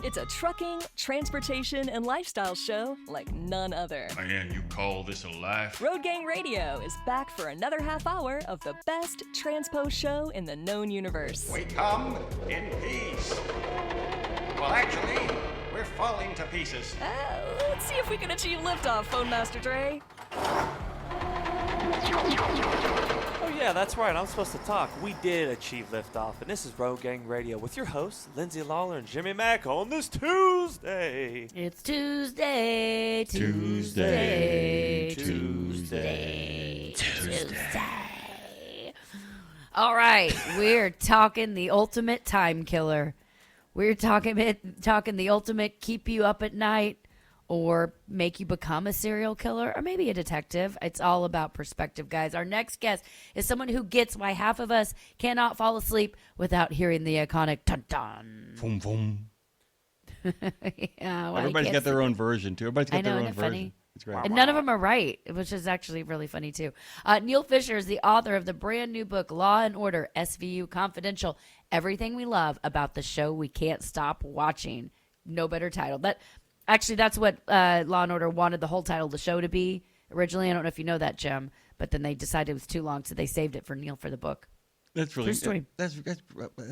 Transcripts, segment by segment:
It's a trucking, transportation, and lifestyle show like none other. Man, you call this a life? Road Gang Radio is back for another half hour of the best transpo show in the known universe. We come in peace. Well, actually, we're falling to pieces. Let's see if we can achieve liftoff, Phone Master Dre. Oh yeah, that's right. I'm supposed to talk. We did achieve liftoff, and this is Road Gang Radio with your hosts, Lindsay, Lawler, and Jimmy Mack on this Tuesday. It's Tuesday. All right, we're talking the ultimate time killer. We're talking the ultimate keep you up at night or make you become a serial killer or maybe a detective. It's all about perspective, guys. Our next guest is someone who gets why half of us cannot fall asleep without hearing the iconic dun-dun. Boom, boom. Yeah, well, Everybody's got their own version, too. Everybody's got their own version. Funny? It's great. And none of them are right, which is actually really funny, too. Neal Fischer is the author of the brand new book, Law and Order SVU Confidential, Everything We Love About the Show We Can't Stop Watching. No better title. That's what Law and Order wanted the whole title of the show to be originally. I don't know if you know that, Jim, but then they decided it was too long, so they saved it for Neal for the book. That's really true story. That's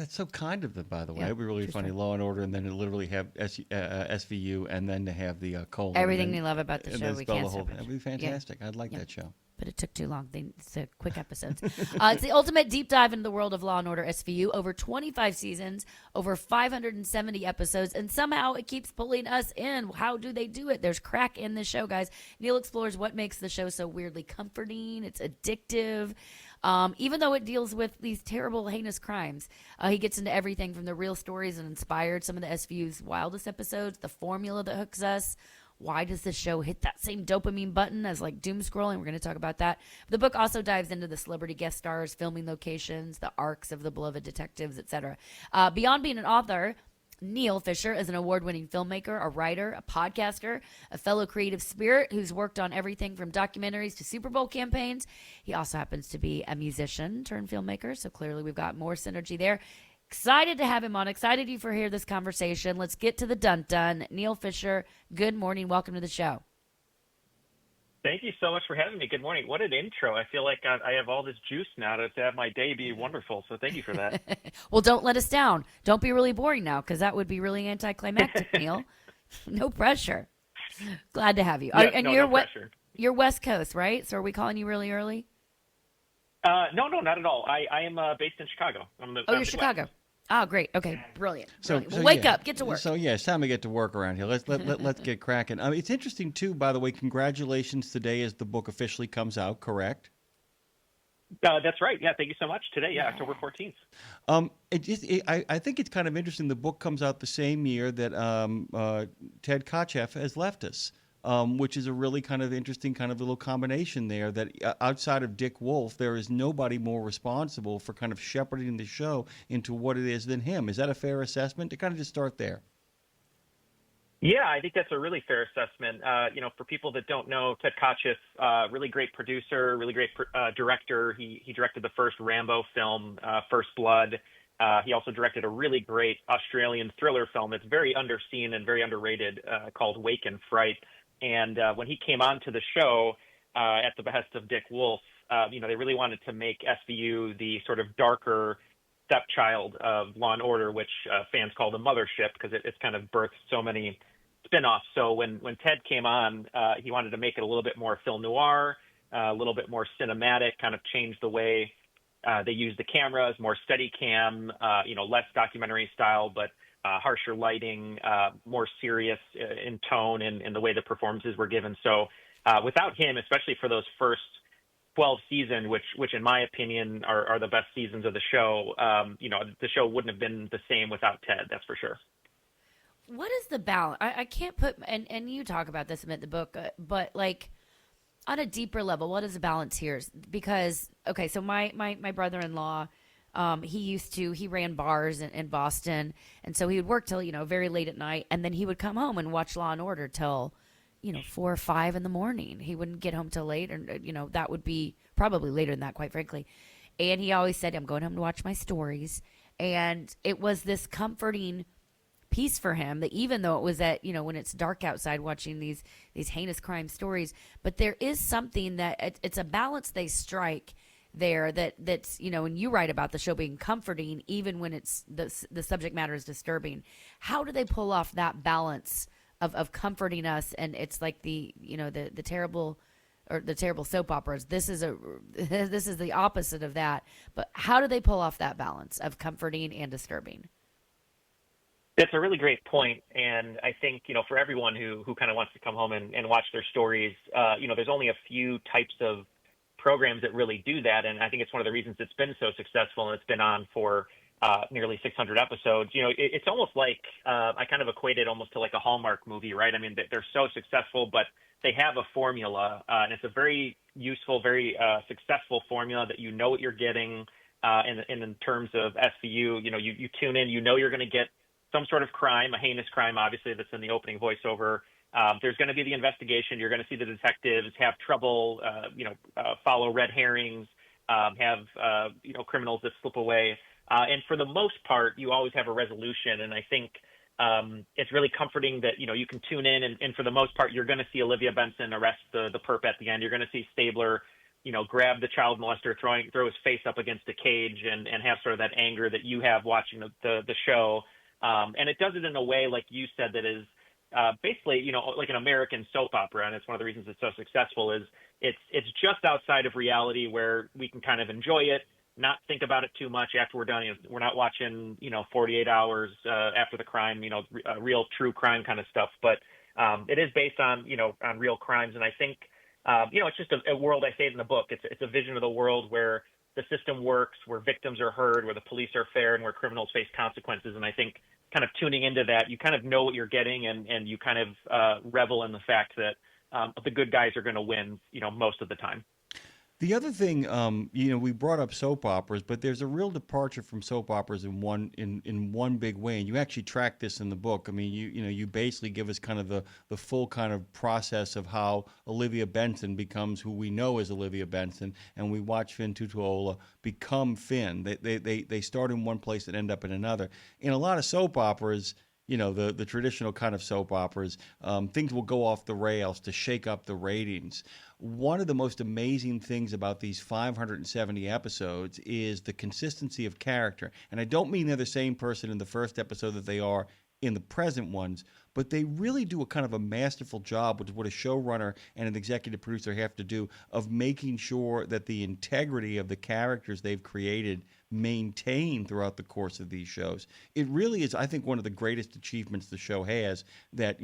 so kind of them, by the way. Yeah, It'd be really funny. story. Law and Order, and then to literally have SVU, and then to have the colon. Everything we love about the show we can't stop. That'd be fantastic. I'd like that show. But it took too long. It's a quick episodes. It's the ultimate deep dive into the world of Law & Order SVU. Over 25 seasons, over 570 episodes, and somehow it keeps pulling us in. How do they do it? There's crack in this show, guys. Neal explores what makes the show so weirdly comforting. It's addictive. Even though it deals with these terrible, heinous crimes, he gets into everything from the real stories and inspired some of the SVU's wildest episodes, the formula that hooks us. Why does the show hit that same dopamine button as like doom scrolling? We're going to talk about that. The book also dives into the celebrity guest stars, filming locations, the arcs of the beloved detectives, etc. Beyond being an author, Neal Fischer is an award-winning filmmaker, a writer, a podcaster, a fellow creative spirit who's worked on everything from documentaries to Super Bowl campaigns. He also happens to be a musician turned filmmaker, so clearly we've got more synergy there. Excited to have him on. Excited you for hear this conversation. Let's get to the dun-dun. Neal Fischer, good morning. Welcome to the show. Thank you so much for having me. Good morning. What an intro. I feel like I have all this juice now to have my day be wonderful, so thank you for that. Well, don't let us down. Don't be really boring now, because that would be really anticlimactic, Neal. No pressure. Glad to have you. Yeah, no pressure. You're West Coast, right? So are we calling you really early? No, not at all. I am based in Chicago. You're Chicago. Oh, great. Okay, brilliant. So wake up, get to work. So yeah, it's time to get to work around here. Let's get cracking. It's interesting too. By the way, congratulations today as the book officially comes out. Correct? That's right. Yeah, thank you so much. Today, yeah, October 14th. I think it's kind of interesting. The book comes out the same year that Ted Kotcheff has left us. Which is a really kind of interesting kind of little combination there that outside of Dick Wolf, there is nobody more responsible for kind of shepherding the show into what it is than him. Is that a fair assessment? To kind of just start there. Yeah, I think that's a really fair assessment. For people that don't know, Ted Kotcheff, really great producer, really great director. He directed the first Rambo film, First Blood. He also directed a really great Australian thriller film that's very underseen and very underrated called Wake and Fright. And when he came on to the show at the behest of Dick Wolf, they really wanted to make SVU the sort of darker stepchild of Law and Order, which fans call the mothership because it's kind of birthed so many spinoffs. So when Ted came on, he wanted to make it a little bit more film noir, a little bit more cinematic, kind of change the way they use the cameras, more steady cam, less documentary style, but harsher lighting, more serious in tone and the way the performances were given. So without him, especially for those first 12 seasons, which in my opinion are the best seasons of the show, the show wouldn't have been the same without Ted, that's for sure. What is the balance? I can't put, and you talk about this in the book, but like on a deeper level, what is the balance here? Because, okay, so my brother-in-law, he ran bars in Boston, and so he would work till, very late at night, and then he would come home and watch Law and Order till, 4 or 5 in the morning. He wouldn't get home till late, and, that would be probably later than that, quite frankly. And he always said, I'm going home to watch my stories. And it was this comforting peace for him, that even though it was at, when it's dark outside watching these heinous crime stories, but there is something that it's a balance they strike there that's and you write about the show being comforting even when it's the subject matter is disturbing. How do they pull off that balance of comforting us? And it's like the terrible soap operas. This is the opposite of that. But how do they pull off that balance of comforting and disturbing? That's a really great point. And I think, for everyone who kind of wants to come home and watch their stories, there's only a few types of programs that really do that. And I think it's one of the reasons it's been so successful, and it's been on for nearly 600 episodes. It's almost like I kind of equate it almost to like a Hallmark movie, right? I mean, they're so successful, but they have a formula, and it's a very useful, very successful formula that what you're getting. In terms of SVU, you tune in, you're going to get some sort of crime, a heinous crime, obviously, that's in the opening voiceover. There's going to be the investigation. You're going to see the detectives have trouble, follow red herrings, have criminals that slip away. And for the most part, you always have a resolution. And I think it's really comforting that, you can tune in and for the most part, you're going to see Olivia Benson arrest the perp at the end. You're going to see Stabler, grab the child molester, throw his face up against a cage and have sort of that anger that you have watching the show. And it does it in a way, like you said, that is basically, like an American soap opera. And it's one of the reasons it's so successful is it's just outside of reality where we can kind of enjoy it, not think about it too much after we're done. We're not watching, 48 hours after the crime, real true crime kind of stuff. But it is based on, on real crimes. And I think, it's just a world, I say it in the book. It's a vision of the world where the system works, where victims are heard, where the police are fair, and where criminals face consequences. And I think kind of tuning into that, you kind of know what you're getting, and you kind of revel in the fact that the good guys are going to win, most of the time. The other thing, we brought up soap operas, but there's a real departure from soap operas in one big way, and you actually track this in the book. I mean, you basically give us kind of the full kind of process of how Olivia Benson becomes who we know as Olivia Benson, and we watch Finn Tutuola become Finn. They start in one place and end up in another. In a lot of soap operas, the traditional kind of soap operas, things will go off the rails to shake up the ratings. One of the most amazing things about these 570 episodes is the consistency of character. And I don't mean they're the same person in the first episode that they are in the present ones, but they really do a kind of a masterful job with what a showrunner and an executive producer have to do of making sure that the integrity of the characters they've created maintain throughout the course of these shows. It really is, I think, one of the greatest achievements the show has, that,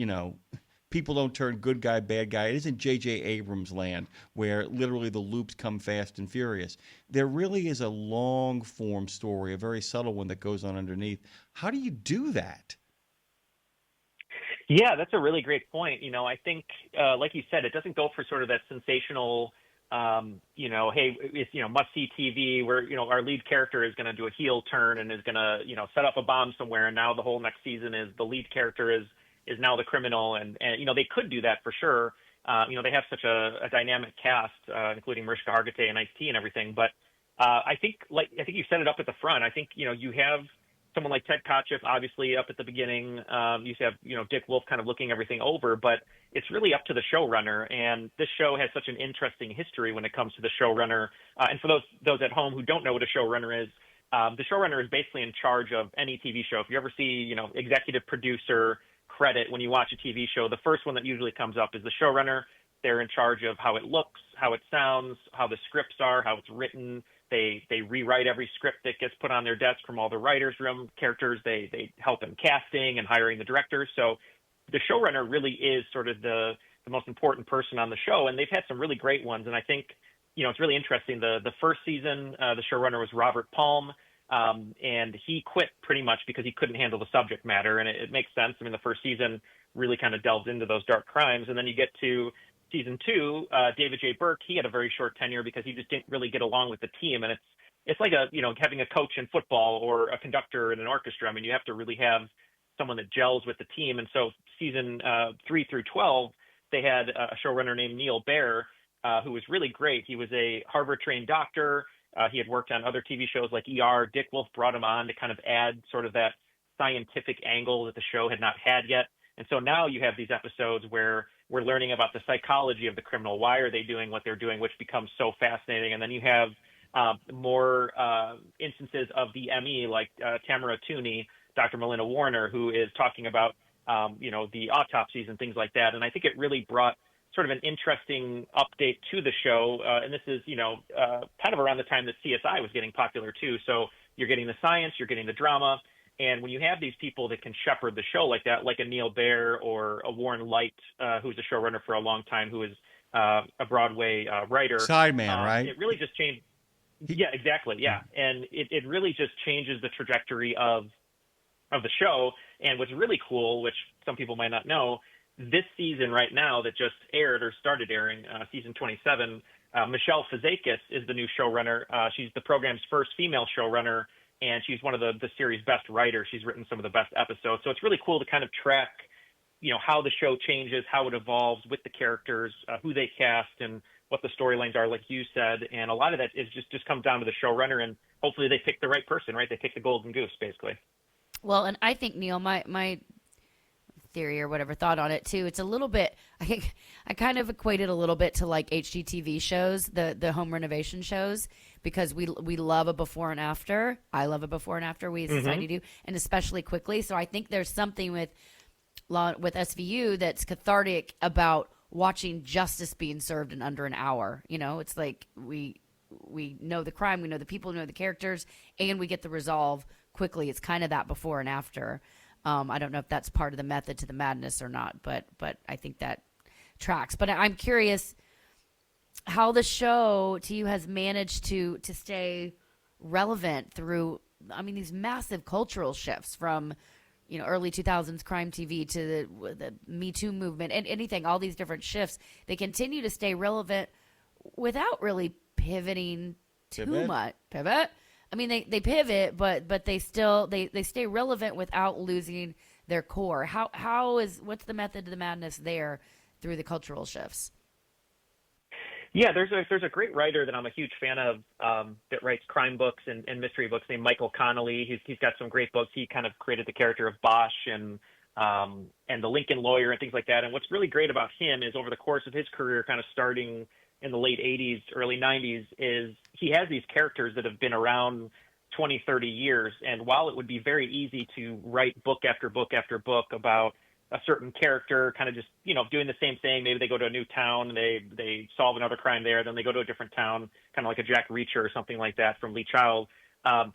people don't turn good guy, bad guy. It isn't J.J. Abrams land where literally the loops come fast and furious. There really is a long-form story, a very subtle one that goes on underneath. How do you do that? Yeah, that's a really great point. I think, like you said, it doesn't go for sort of that sensational, hey, it's, must-see TV where, our lead character is going to do a heel turn and is going to, set up a bomb somewhere. And now the whole next season is the lead character is now the criminal. And they could do that for sure. They have such a dynamic cast, including Mariska Hargitay and Ice-T and everything. But I think you set it up at the front. I think, you have someone like Ted Kotcheff, obviously, up at the beginning. You have, Dick Wolf kind of looking everything over, but it's really up to the showrunner. And this show has such an interesting history when it comes to the showrunner. And for those at home who don't know what a showrunner is, the showrunner is basically in charge of any TV show. If you ever see, executive producer credit when you watch a TV show, the first one that usually comes up is the showrunner. They're in charge of how it looks, how it sounds, how the scripts are, how it's written. They rewrite every script that gets put on their desk from all the writers' room characters. They help in casting and hiring the directors. So the showrunner really is sort of the most important person on the show, and they've had some really great ones. And I think, it's really interesting. The first season, the showrunner was Robert Palm, and he quit pretty much because he couldn't handle the subject matter, and it makes sense. I mean, the first season really kind of delves into those dark crimes, and then you get to season 2, David J. Burke, he had a very short tenure because he just didn't really get along with the team. And it's like having a coach in football or a conductor in an orchestra. I mean, you have to really have someone that gels with the team. And so season 3 through 12, they had a showrunner named Neal E, who was really great. He was a Harvard-trained doctor. He had worked on other TV shows like ER. Dick Wolf brought him on to kind of add sort of that scientific angle that the show had not had yet. And so now you have these episodes where we're learning about the psychology of the criminal. Why are they doing what they're doing, which becomes so fascinating. And then you have more instances of the ME, like Tamara Tooney, Dr. Melinda Warner, who is talking about, the autopsies and things like that. And I think it really brought sort of an interesting update to the show. And this is, kind of around the time that CSI was getting popular too. So you're getting the science, you're getting the drama. And when you have these people that can shepherd the show like that, like a Neil Baer or a Warren Leight, who's a showrunner for a long time, who is a Broadway writer. Sideman, right? It really just changed. Yeah, exactly. Yeah. And it really just changes the trajectory of the show. And what's really cool, which some people might not know, this season right now that just aired or started airing, season 27, Michelle Fazakis is the new showrunner. She's the program's first female showrunner, and she's one of the series' best writers. She's written some of the best episodes. So it's really cool to kind of track, how the show changes, how it evolves with the characters, who they cast, and what the storylines are, like you said. And a lot of that is just comes down to the showrunner, and hopefully they pick the right person, right? They pick the golden goose, basically. Well, and I think, Neal, my theory or whatever thought on it too, it's a little bit, I kind of equate it a little bit to like HGTV shows, the home renovation shows, because we love a before and after. I love a before and after, we as a society do, and especially quickly. So I think there's something with SVU that's cathartic about watching justice being served in under an hour. It's like we know the crime, we know the people, we know the characters, and we get the resolve quickly. It's kind of that before and after. I don't know if that's part of the method to the madness or not, but I think that tracks. But I'm curious how the show to you has managed to stay relevant through, these massive cultural shifts from, early 2000s crime TV to the Me Too movement and anything, all these different shifts. They continue to stay relevant without really pivoting too much. Pivot? They pivot, but they still they stay relevant without losing their core. What's the method to the madness there through the cultural shifts? Yeah, there's a great writer that I'm a huge fan of that writes crime books and mystery books named Michael Connolly. He's got some great books. He kind of created the character of Bosch and the Lincoln Lawyer and things like that. And what's really great about him is over the course of his career, kind of starting in the late 80s, early 90s, is he has these characters that have been around 20, 30 years. And while it would be very easy to write book after book after book about a certain character kind of just, doing the same thing, maybe they go to a new town and they solve another crime there, then they go to a different town, kind of like a Jack Reacher or something like that from Lee Child.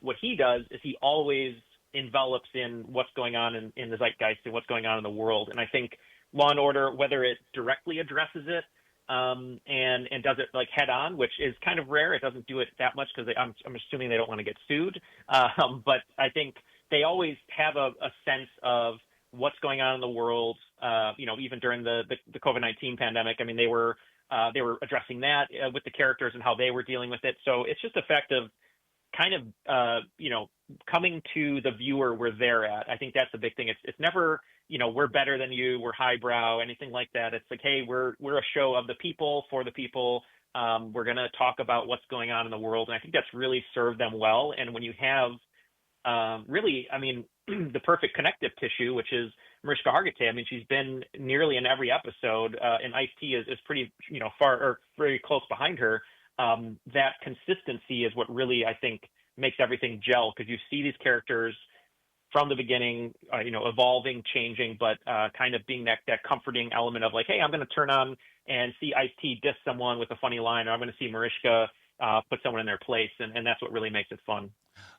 What he does is he always envelops in what's going on in the zeitgeist and what's going on in the world. And I think Law and Order, whether it directly addresses it, and does it like head on, which is kind of rare. It doesn't do it that much because I'm assuming they don't want to get sued. But I think they always have a sense of what's going on in the world. Even during the COVID-19 pandemic, they were addressing that with the characters and how they were dealing with it. So it's just a fact of kind of, coming to the viewer where they're at. I think that's the big thing. It's never, we're better than you, we're highbrow, anything like that. It's like, hey, we're a show of the people, for the people. We're going to talk about what's going on in the world. And I think that's really served them well. And when you have the perfect connective tissue, which is Mariska Hargitay. She's been nearly in every episode, and Ice-T is pretty, far or very close behind her. That consistency is what really, I think, makes everything gel, because you see these characters from the beginning, evolving, changing, but kind of being that comforting element of like, hey, I'm going to turn on and see Ice-T diss someone with a funny line, or I'm going to see Mariska put someone in their place, and that's what really makes it fun.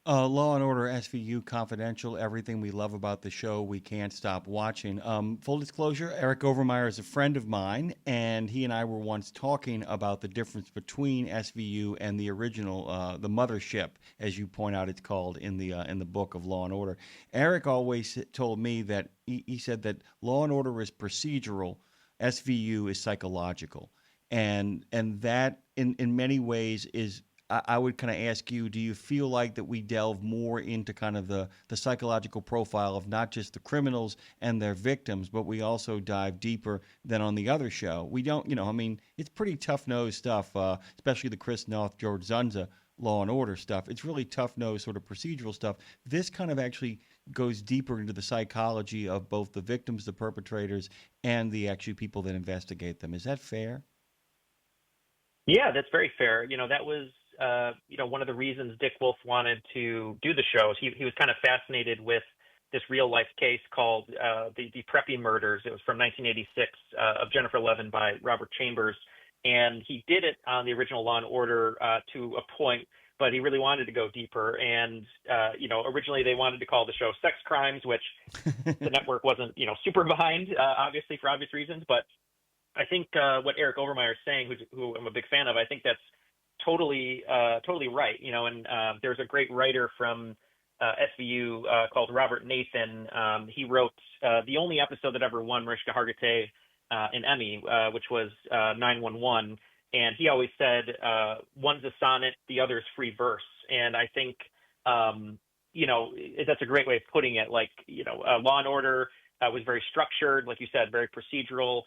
Law and Order SVU Confidential, everything we love about the show, we can't stop watching. Full disclosure, Eric Overmeyer is a friend of mine, and he and I were once talking about the difference between SVU and the original, the mothership, as you point out it's called in the book of Law and Order. Eric always told me that he said that Law and Order is procedural, SVU is psychological. And that in many ways is, I would kind of ask you, do you feel like that we delve more into kind of the psychological profile of not just the criminals and their victims, but we also dive deeper than on the other show? We don't, it's pretty tough-nosed stuff, especially the Chris Noth, George Zunza Law and Order stuff. It's really tough-nosed sort of procedural stuff. This kind of actually goes deeper into the psychology of both the victims, the perpetrators, and the actual people that investigate them. Is that fair? Yeah, that's very fair. That was, one of the reasons Dick Wolf wanted to do the show. He was kind of fascinated with this real life case called the Preppy Murders. It was from 1986 of Jennifer Levin by Robert Chambers. And he did it on the original Law and Order to a point, but he really wanted to go deeper. And, originally they wanted to call the show Sex Crimes, which the network wasn't, super behind, obviously for obvious reasons. But I think what Eric Overmyer is saying, who I'm a big fan of, I think that's totally right. And there's a great writer from SVU called Robert Nathan. He wrote the only episode that ever won Mariska Hargitay an Emmy, which was 911. And he always said, one's a sonnet, the other's free verse. And I think, that's a great way of putting it. Like, Law and Order was very structured, like you said, very procedural,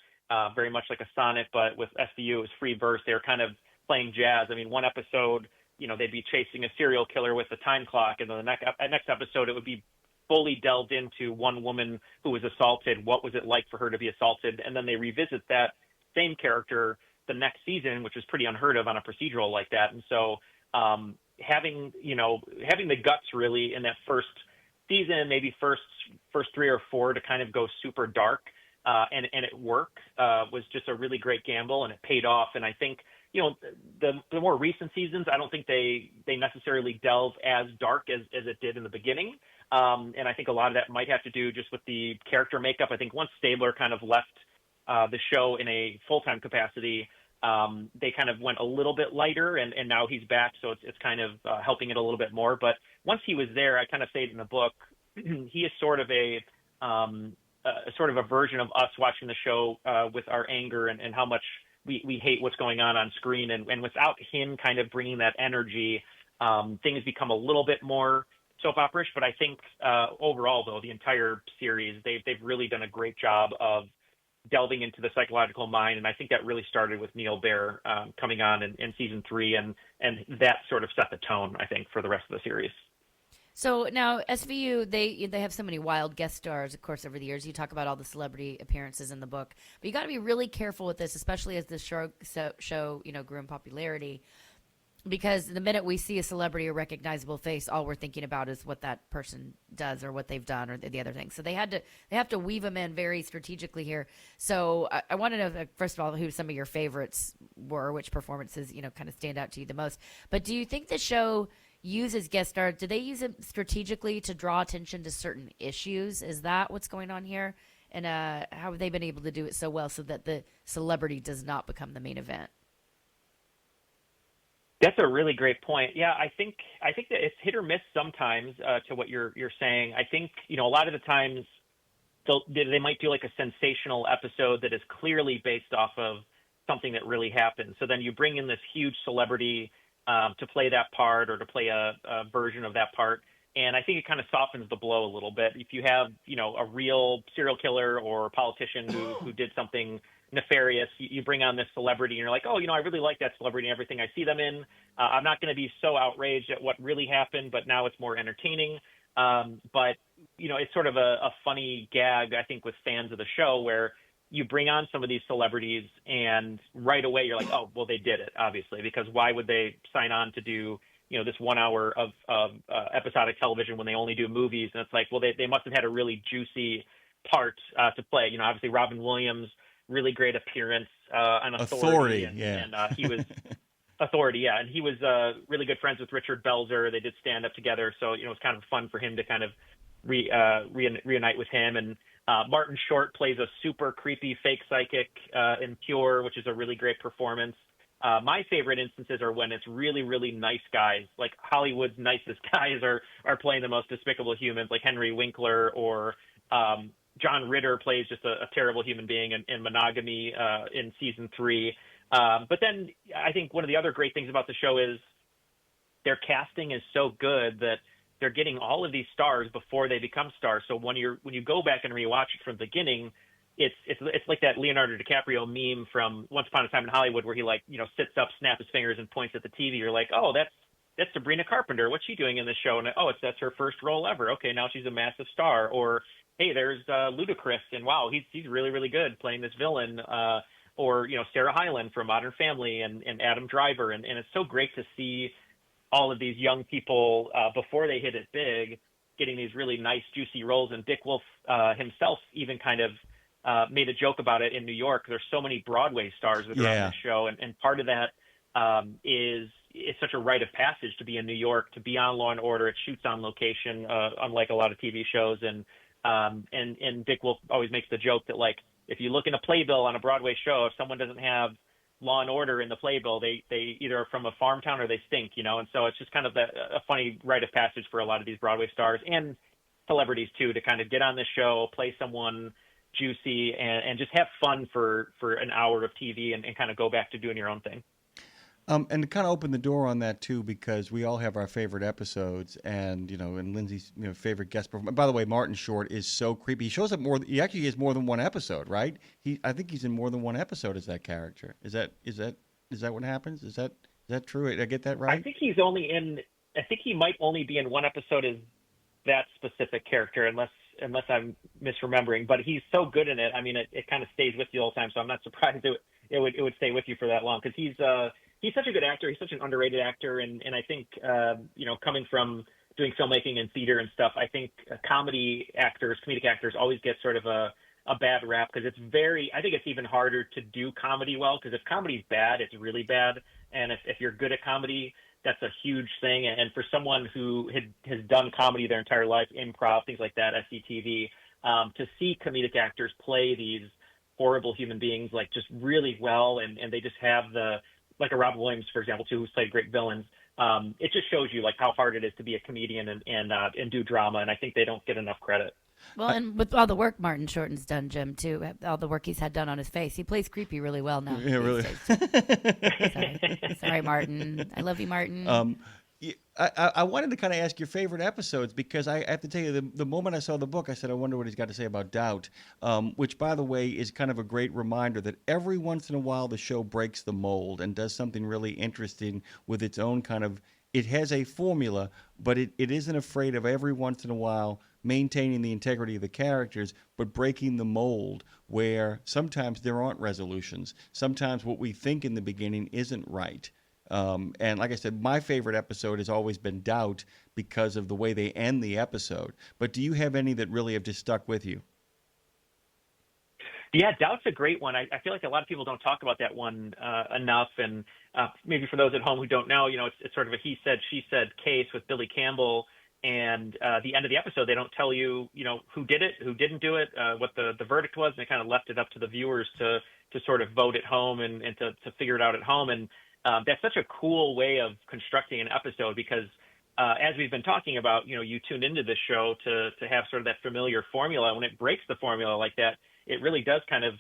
very much like a sonnet, but with SVU, it was free verse. They were kind of playing jazz. I mean, one episode, they'd be chasing a serial killer with a time clock, and then the next episode, it would be fully delved into one woman who was assaulted. What was it like for her to be assaulted? And then they revisit that same character the next season, which is pretty unheard of on a procedural like that. And so having the guts really in that first season, maybe first 3 or 4 to kind of go super dark and it worked was just a really great gamble, and it paid off. And I think, the more recent seasons, I don't think they necessarily delve as dark as it did in the beginning. And I think a lot of that might have to do just with the character makeup. I think once Stabler kind of left the show in a full-time capacity, they kind of went a little bit lighter, and now he's back, so it's kind of helping it a little bit more. But once he was there, I kind of say it in the book, he is sort of a version of us watching the show with our anger and how much we hate what's going on screen. And without him kind of bringing that energy, things become a little bit more soap opera-ish. But I think overall, though, the entire series, they've really done a great job of delving into the psychological mind. And I think that really started with Neal Baer coming on in season 3. And that sort of set the tone, I think, for the rest of the series. So now SVU, they have so many wild guest stars, of course, over the years. You talk about all the celebrity appearances in the book, but you got to be really careful with this, especially as this show grew in popularity, because the minute we see a celebrity or recognizable face, all we're thinking about is what that person does or what they've done or the other thing. So they have to weave them in very strategically here. So I want to know, first of all, who some of your favorites were, which performances kind of stand out to you the most. But do you think the show uses guest stars? Do they use it strategically to draw attention to certain issues? Is that what's going on here? And how have they been able to do it so well so that the celebrity does not become the main event? That's a really great point. Yeah, I think that it's hit or miss sometimes to what you're saying. I think, a lot of the times they might do like a sensational episode that is clearly based off of something that really happened. So then you bring in this huge celebrity to play that part or to play a version of that part. And I think it kind of softens the blow a little bit. If you have, a real serial killer or politician who did something nefarious, you bring on this celebrity and you're like, I really like that celebrity and everything I see them in. I'm not going to be so outraged at what really happened, but now it's more entertaining. But, it's sort of a funny gag, I think, with fans of the show where you bring on some of these celebrities and right away you're like, oh, well, they did it, obviously, because why would they sign on to do, this 1 hour of episodic television when they only do movies? And it's like, well, they must have had a really juicy part to play. Obviously Robin Williams, really great appearance on Authority. And he was Authority, yeah. And he was really good friends with Richard Belzer. They did stand up together. So, it was kind of fun for him to kind of reunite with him. And Martin Short plays a super creepy fake psychic in Pure, which is a really great performance. My favorite instances are when it's really, really nice guys, like Hollywood's nicest guys are playing the most despicable humans, like Henry Winkler, or John Ritter plays just a terrible human being in Monogamy in season 3. But then I think one of the other great things about the show is their casting is so good that they're getting all of these stars before they become stars. So when you go back and rewatch it from the beginning, it's like that Leonardo DiCaprio meme from Once Upon a Time in Hollywood where he sits up, snaps his fingers, and points at the TV. You're like, oh, that's Sabrina Carpenter. What's she doing in this show? And that's her first role ever. Okay, now she's a massive star. Or hey, there's Ludacris, and wow, he's really, really good playing this villain. Or Sarah Hyland from Modern Family, and Adam Driver, and it's so great to see all of these young people before they hit it big, getting these really nice, juicy roles. And Dick Wolf himself even kind of made a joke about it in New York. There's so many Broadway stars that are on this show, and part of that is it's such a rite of passage to be in New York, to be on Law and Order. It shoots on location, unlike a lot of TV shows. And Dick Wolf always makes the joke that, like, if you look in a playbill on a Broadway show, if someone doesn't have Law and Order in the playbill, they either are from a farm town or they stink, And so it's just kind of a funny rite of passage for a lot of these Broadway stars and celebrities too, to kind of get on this show, play someone juicy, and just have fun for an hour of TV, and kind of go back to doing your own thing. And to kind of open the door on that too, because we all have our favorite episodes, and and Lindsay's favorite guest performer. By the way, Martin Short is so creepy. He shows up more. He actually has more than one episode, right? I think he's in more than one episode as that character. Is that what happens? Is that true? Did I get that right? I think he might only be in one episode as that specific character, unless I'm misremembering. But he's so good in it. I mean, it kind of stays with you all the time. So I'm not surprised it would stay with you for that long, because he's such a good actor. He's such an underrated actor. And I think, coming from doing filmmaking and theater and stuff, I think comedic actors always get sort of a bad rap, because I think it's even harder to do comedy well, because if comedy's bad, it's really bad. And if you're good at comedy, that's a huge thing. And for someone who has done comedy their entire life, improv, things like that, SCTV, to see comedic actors play these horrible human beings, like, just really well, and they just have like a Robin Williams, for example, too, who's played great villains. It just shows you, like, how hard it is to be a comedian and do drama, and I think they don't get enough credit. Well, and with all the work Martin Shorten's done, Jim, too, all the work he's had done on his face, he plays creepy really well now. Yeah, really. Sorry, Martin. I love you, Martin. I wanted to kind of ask your favorite episodes, because I have to tell you, the moment I saw the book, I said, I wonder what he's got to say about doubt, which, by the way, is kind of a great reminder that every once in a while the show breaks the mold and does something really interesting with its own kind of, it has a formula, but it isn't afraid of every once in a while maintaining the integrity of the characters, but breaking the mold, where sometimes there aren't resolutions. Sometimes what we think in the beginning isn't right. And like I said, my favorite episode has always been Doubt, because of the way they end the episode. But do you have any that really have just stuck with you? Yeah, Doubt's a great one. I feel like a lot of people don't talk about that one enough. And maybe for those at home who don't know, it's sort of a he said, she said case with Billy Campbell. And the end of the episode, they don't tell you, who did it, who didn't do it, what the verdict was. And they kind of left it up to the viewers to sort of vote at home and to figure it out at home. And that's such a cool way of constructing an episode, because as we've been talking about, you tuned into this show to have sort of that familiar formula. When it breaks the formula like that, it really does kind of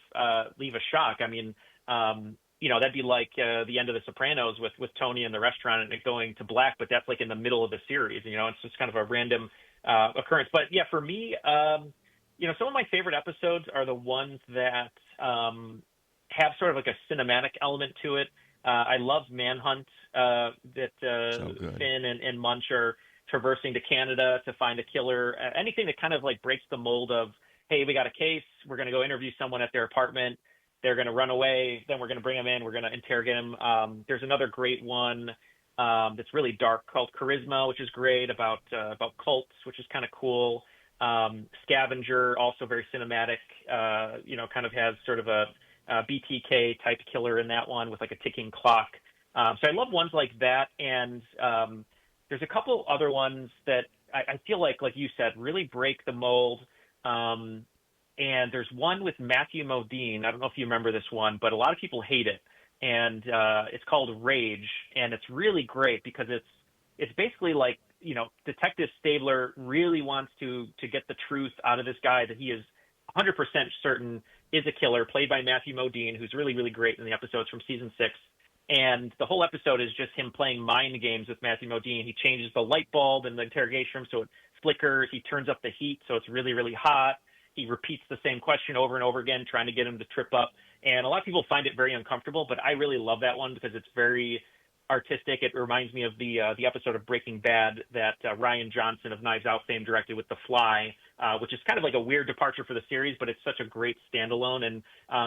leave a shock. I mean, that'd be like the end of The Sopranos with Tony in the restaurant and it going to black, but that's like in the middle of the series. It's just kind of a random occurrence. But yeah, for me, some of my favorite episodes are the ones that have sort of like a cinematic element to it. I love Manhunt, that Finn and Munch are traversing to Canada to find a killer. Anything that kind of like breaks the mold of, hey, we got a case, we're going to go interview someone at their apartment, they're going to run away, then we're going to bring them in, we're going to interrogate them. There's another great one that's really dark called Charisma, which is great, about cults, which is kind of cool. Scavenger, also very cinematic, kind of has sort of a BTK type killer in that one with like a ticking clock. So I love ones like that. And there's a couple other ones that I feel like you said, really break the mold. And there's one with Matthew Modine. I don't know if you remember this one, but a lot of people hate it. And it's called Rage. And it's really great because it's basically like, Detective Stabler really wants to get the truth out of this guy that he is 100% certain is a killer, played by Matthew Modine, who's really, really great in the episodes from season 6. And the whole episode is just him playing mind games with Matthew Modine. He changes the light bulb in the interrogation room so it flickers. He turns up the heat so it's really, really hot. He repeats the same question over and over again, trying to get him to trip up. And a lot of people find it very uncomfortable, but I really love that one because it's very artistic. It reminds me of the episode of Breaking Bad that Ryan Johnson of Knives Out fame directed with The Fly, which is kind of like a weird departure for the series, but it's such a great standalone. And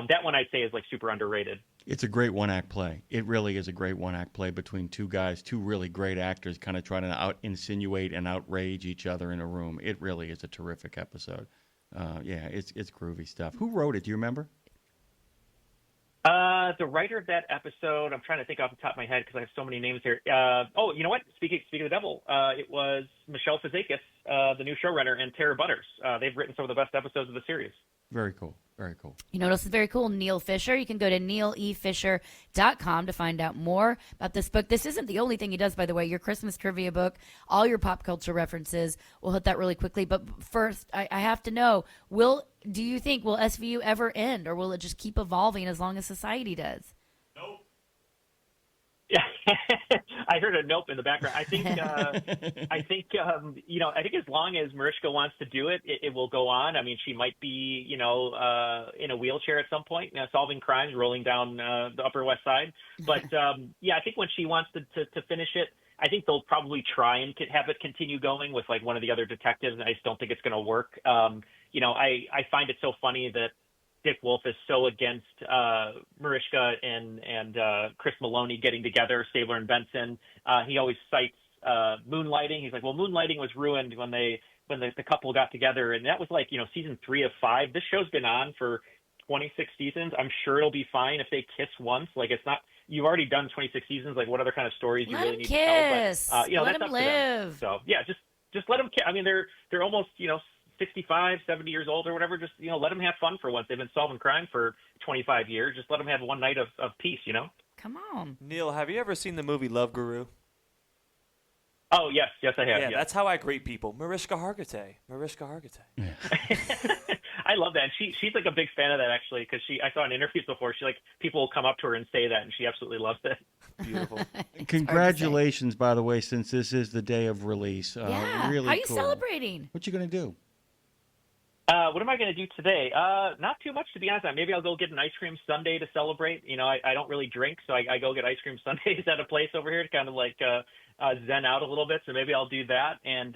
that one I'd say is like super underrated. It's a great one-act play. It really is a great one-act play between two guys, two really great actors, kind of trying to out-insinuate and outrage each other in a room. It really is a terrific episode. Yeah, it's groovy stuff. Who wrote it? Do you remember? The writer of that episode, I'm trying to think off the top of my head because I have so many names here. Oh, you know what? Speaking of the devil, it was Michelle Fazakis, the new showrunner, and Tara Butters. They've written some of the best episodes of the series. Very cool. Very cool. You know what else is very cool? Neal Fischer. You can go to nealefischer.com to find out more about this book. This isn't the only thing he does, by the way. Your Christmas trivia book, all your pop culture references. We'll hit that really quickly. But first, I have to know, do you think, will SVU ever end, or will it just keep evolving as long as society does? Nope. Yeah, I heard a nope in the background. I think as long as Mariska wants to do it, it will go on. I mean, she might be, in a wheelchair at some point, solving crimes, rolling down the Upper West Side. But I think when she wants to finish it, I think they'll probably try and have it continue going with like one of the other detectives. And I just don't think it's going to work. I find it so funny that Dick Wolf is so against Mariska and Chris Maloney getting together, Stabler and Benson. He always cites moonlighting. He's like, well, moonlighting was ruined when the couple got together, and that was like season 3 of 5. This show's been on for 26 seasons. I'm sure it'll be fine if they kiss once. Like, it's not. You've already done 26 seasons. Like, what other kind of stories you really need to tell? But let that's them up to live. them. So yeah, just let them. I mean, they're almost 65, 70 years old or whatever. Just let them have fun for once. They've been solving crime for 25 years. Just let them have one night of peace. Come on. Neal, have you ever seen the movie Love Guru? Oh yes, I have. Yeah, yes. That's how I greet people. Mariska Hargitay. I love that. And she's like a big fan of that actually, because I saw in interviews before, people will come up to her and say that, and she absolutely loves it. Beautiful. Congratulations, by the way, since this is the day of release. Yeah. Really How are you cool. celebrating? What you gonna do? What am I going to do today? Not too much, to be honest. Maybe I'll go get an ice cream sundae to celebrate. I don't really drink, so I go get ice cream sundaes at a place over here to kind of like zen out a little bit. So maybe I'll do that. And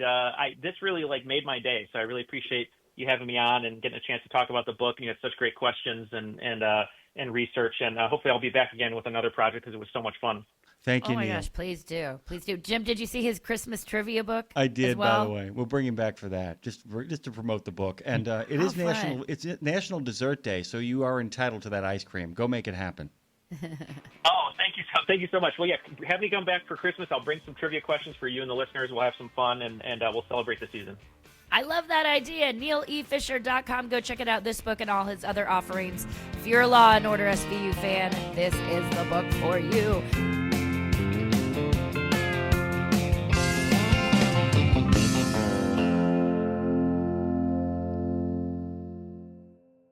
this really like made my day. So I really appreciate you having me on and getting a chance to talk about the book. And you had such great questions and research. And hopefully I'll be back again with another project because it was so much fun. Thank you, Oh my Neal. gosh, please do. Jim, did you see his Christmas trivia book? I did, as well? by the way. We'll bring him back for that, just to promote the book. And it is fun. It's National Dessert Day, so you are entitled to that ice cream. Go make it happen. Oh, thank you so much. Well, yeah, have me come back for Christmas. I'll bring some trivia questions for you and the listeners. We'll have some fun, and we'll celebrate the season. I love that idea. NealEFischer.com. Go check it out, this book and all his other offerings. If you're a Law & Order SVU fan, this is the book for you.